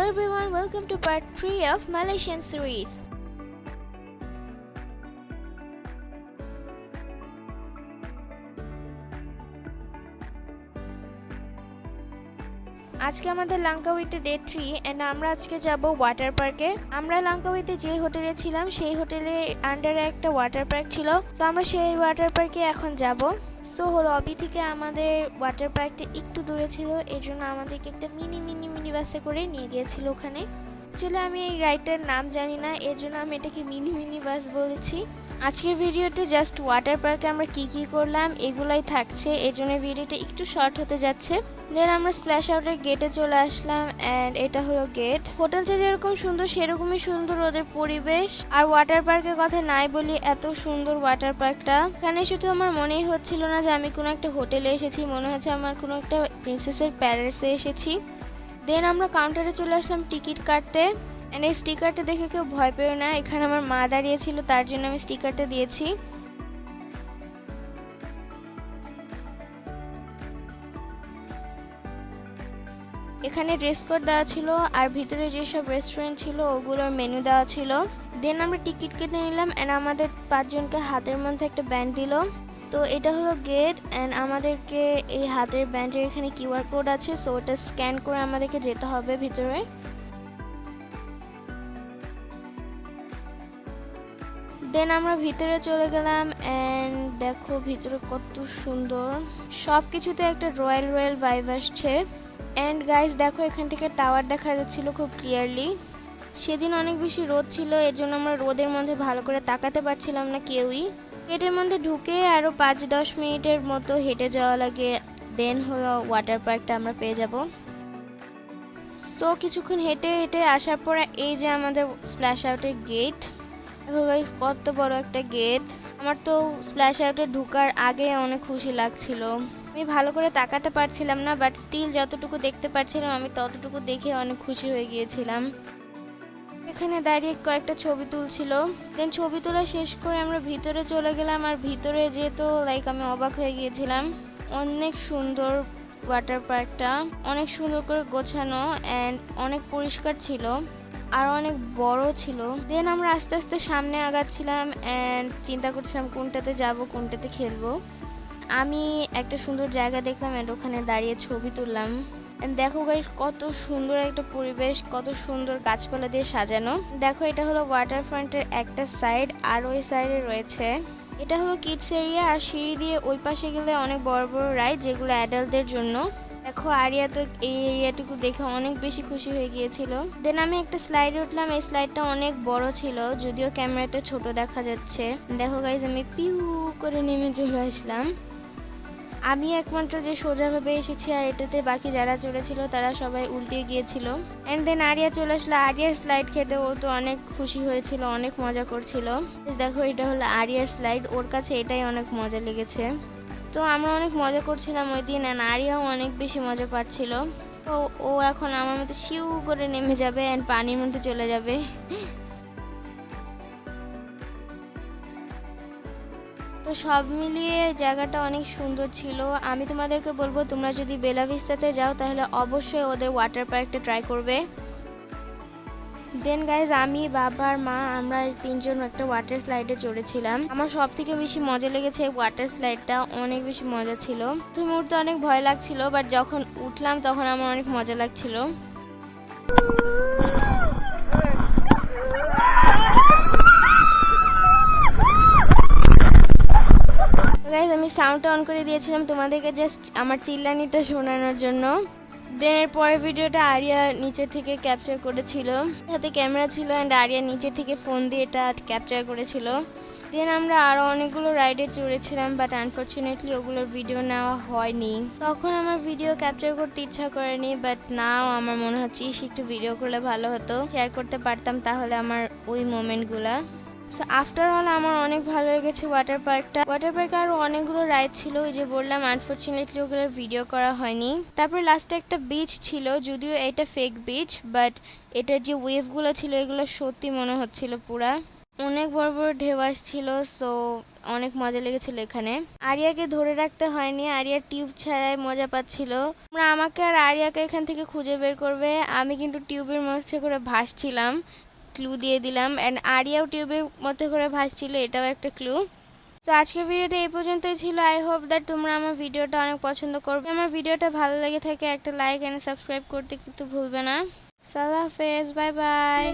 everyone, welcome to part 3 of Malaysian series. আজকে আমাদের লাঙ্কাউইতে day 3 and আমরা আজকে যাব ওয়াটার পার্কে। আমরা লাঙ্কাউইতে যে হোটেলে ছিলাম সেই হোটেলে আন্ডারে একটা ওয়াটার পার্ক ছিল, সো আমরা সেই ওয়াটার পার্কে এখন যাব। সো লবি থেকে আমাদের ওয়াটার পার্কটা একটু দূরে ছিল, এর জন্য আমাদেরকে একটা মিনি বাসে করে নিয়ে গিয়েছিল ওখানে। আসলে আমি এই রাইডটার নাম জানি না, এর জন্য আমি এটাকে মিনি বাস বলেছি। আজকের ভিডিওতে জাস্ট ওয়াটার পার্কে আমরা কি করলাম এগুলাই থাকছে, এর জন্য ভিডিওটা একটু শর্ট হতে যাচ্ছে। দেন আমরা স্প্ল্যাশ আউটের গেটে চলে আসলাম এন্ড এটা হলো গেট। হোটেলটা যেরকম সুন্দর সেরকমই সুন্দর ওদের পরিবেশ। আর ওয়াটার পার্কের কথা নাই বলি, এত সুন্দর ওয়াটার পার্কটা। এখানে শুধু আমার মনেই হচ্ছিল না যে আমি কোনো একটা হোটেলে এসেছি, মনে হচ্ছে আমার কোনো একটা প্রিন্সেসের প্যালেসে এসেছি। দেন আমরা কাউন্টারে চলে আসলাম টিকিট কাটতে এন্ড এই স্টিকারটা দেখে কেউ ভয় পেও না, এখানে আমার মা দাঁড়িয়েছিল তার জন্য আমি স্টিকারটা দিয়েছি। এখানে ড্রেস কোড দেওয়া ছিল আর ভিতরে যেসব রেস্টুরেন্ট ছিল ওগুলোর মেনু দেওয়া ছিল। দেন আমরা টিকিট কেটে নিলাম এন্ড আমাদের 5 জনকে হাতের মধ্যে একটা ব্যান্ড দিল। তো এটা হলো গেট এন্ড আমাদেরকে এই হাতের ব্যান্ডের এখানে কিউআর কোড আছে, সো ওটা স্ক্যান করে আমাদেরকে যেতে হবে ভিতরে। দেন আমরা ভিতরে চলে গেলাম এন্ড দেখো ভিতরে কত সুন্দর, সবকিছুতে একটা রয়্যাল ভাইব আসছে। এন্ড গাইস দেখো এখান থেকে টাওয়ার দেখা যাচ্ছিল খুব ক্লিয়ারলি। সেদিন অনেক বেশি রোদ ছিল, এর জন্য আমরা রোদের মধ্যে ভালো করে তাকাতে পারছিলাম না কেউই। গেটের মধ্যে ঢুকে আরো 5-10 মিনিটের মতো হেঁটে যাওয়া লাগে, দেন হলো ওয়াটার পার্কটা আমরা পেয়ে যাব। সো কিছুক্ষণ হেঁটে আসার পরে এই যে আমাদের স্প্ল্যাশ আউটের গেট। দেখো গাইস কত বড় একটা গেট। আমার তো স্প্ল্যাশ আউটে ঢোকার আগে অনেক খুশি লাগছিল। আমি ভালো করে তাকাতে পারছিলাম না, বাট স্টিল যতটুকু দেখতে পারছিলাম আমি ততটুকু দেখে অনেক খুশি হয়ে গিয়েছিলাম। এখানে দাঁড়িয়ে কয়েকটা ছবি তুলছিল। দেন ছবি তোলা শেষ করে আমরা ভিতরে চলে গেলাম। আর ভিতরে যেহেতু আমি অবাক হয়ে গিয়েছিলাম, অনেক সুন্দর ওয়াটার পার্কটা, অনেক সুন্দর করে গোছানো এন্ড অনেক পরিষ্কার ছিল আর অনেক বড় ছিল। দেন আমরা আস্তে আস্তে সামনে আগাচ্ছিলাম এন্ড চিন্তা করছিলাম কোনটাতে যাব কোনটাতে খেলবো। আমি একটা সুন্দর জায়গা দেখলাম এন্ড ওখানে দাঁড়িয়ে ছবি তুললাম। দেখো গাইস কত সুন্দর একটা পরিবেশ, কত সুন্দর গাছপালা দিয়ে সাজানো। দেখো এটা হলো ওয়াটার ফ্রন্টের একটা সাইড আর ওই সাইডে রয়েছে এটা হলো কিডস এরিয়া। আর সিঁড়ি দিয়ে ওই পাশে গেলে অনেক বড় রাইড যেগুলো অ্যাডাল্টদের জন্য। দেখো আরিয়া তো এই এরিয়াটুকু দেখে অনেক বেশি খুশি হয়ে গিয়েছিল। দেন আমি একটা স্লাইডে উঠলাম, এই স্লাইডটা অনেক বড় ছিল যদিও ক্যামেরাতে ছোট দেখা যাচ্ছে। দেখো গাইস আমি পিউ করে নেমে চলে আসলাম। আমি একমাত্র যে সোজাভাবে এসেছি আর এটাতে বাকি যারা চলেছিল তারা সবাই উল্টে গিয়েছিল। এন্ড দেন আরিয়া চলে আসলো, আরিয়ার স্লাইড খেতে ও তো অনেক খুশি হয়েছিল, অনেক মজা করছিল। দেখো এটা হলো আরিয়ার স্লাইড, ওর কাছে এটাই অনেক মজা লেগেছে। তো আমরা অনেক মজা করছিলাম ওই দিন এন্ড আরিয়াও অনেক বেশি মজা পাচ্ছিল। তো ও এখন আমার মতো শিউ করে নেমে যাবে এন্ড পানির মধ্যে চলে যাবে। তো সব মিলিয়ে জায়গাটা অনেক সুন্দর ছিল। আমি তোমাদেরকে বলবো তোমরা যদি বেলা ভিস্তাতে যাও তাহলে অবশ্যই ওদের ওয়াটার পার্কটা ট্রাই করবে। দেন গাইজ আমি বাবা আর মা আমরা 3 জন একটা ওয়াটার স্লাইডে চড়েছিলাম। আমার সব থেকে বেশি মজা লেগেছে ওয়াটার স্লাইডটা, অনেক বেশি মজা ছিল। তো মুহূর্তে অনেক ভয় লাগছিল, বাট যখন উঠলাম তখন আমার অনেক মজা লাগছিল। গাইজ আমি সাউন্ডটা অন করে দিয়েছিলাম তোমাদেরকে জাস্ট আমার চিল্লানিটা শোনানোর জন্য। দেন এর পরের ভিডিওটা আরিয়া নিচে থেকে ক্যাপচার করেছিল, হাতে ক্যামেরা ছিল এন্ড আরিয়া নিচে থেকে ফোন দিয়ে এটা ক্যাপচার করেছিল। দেন আমরা আরো অনেকগুলো রাইডে চড়েছিলাম, বাট আনফরচুনেটলি ওগুলোর ভিডিও নেওয়া হয়নি। তখন আমার ভিডিও ক্যাপচার করতে ইচ্ছা করেনি, বাট নাও আমার মনে হচ্ছে একটু ভিডিও করলে ভালো হতো, শেয়ার করতে পারতাম তাহলে আমার ওই মোমেন্টগুলা। সো আফটার অল আমার অনেক ভালো লেগেছে ওয়াটার পার্কটা। ওয়াটার পার্কে আরো অনেকগুলো রাইড ছিল, ওই যে বললাম আনফরচুনেটলি ওগুলো ভিডিও করা হয়নি। তারপর লাস্টে একটা বিচ ছিল, যদিও এটা ফেক বিচ, বাট এটার যে ওয়েভ গুলো ছিল এগুলো সত্যি মনে হচ্ছিল পুরা। অনেক বড় বড় ঢেউ আসছিল, সো অনেক মজা লেগেছিল এখানে। আরিয়াকে ধরে রাখতে হয়নি, আরিয়া টিউব ছাড়াই মজা পাচ্ছিল। তোমরা আমাকে আর আরিয়াকে এখান থেকে খুঁজে বের করবে। আমি কিন্তু টিউবের মধ্যে করে ভাসছিলাম, ক্লু দিয়ে দিলাম। এন্ড আরিয়াও টিউবের মধ্যে করে ভাসছিল, এটাও একটা ক্লু। তো আজকের ভিডিওটা এই পর্যন্তই ছিল। আই হোপ দ্যাট তোমরা আমার ভিডিওটা অনেক পছন্দ করবে। আমার ভিডিওটা ভালো লেগে থাকে একটা লাইক এন্ড সাবস্ক্রাইব করতে কিন্তু ভুলবে না। আল্লাহ হাফেজ, বাই বাই।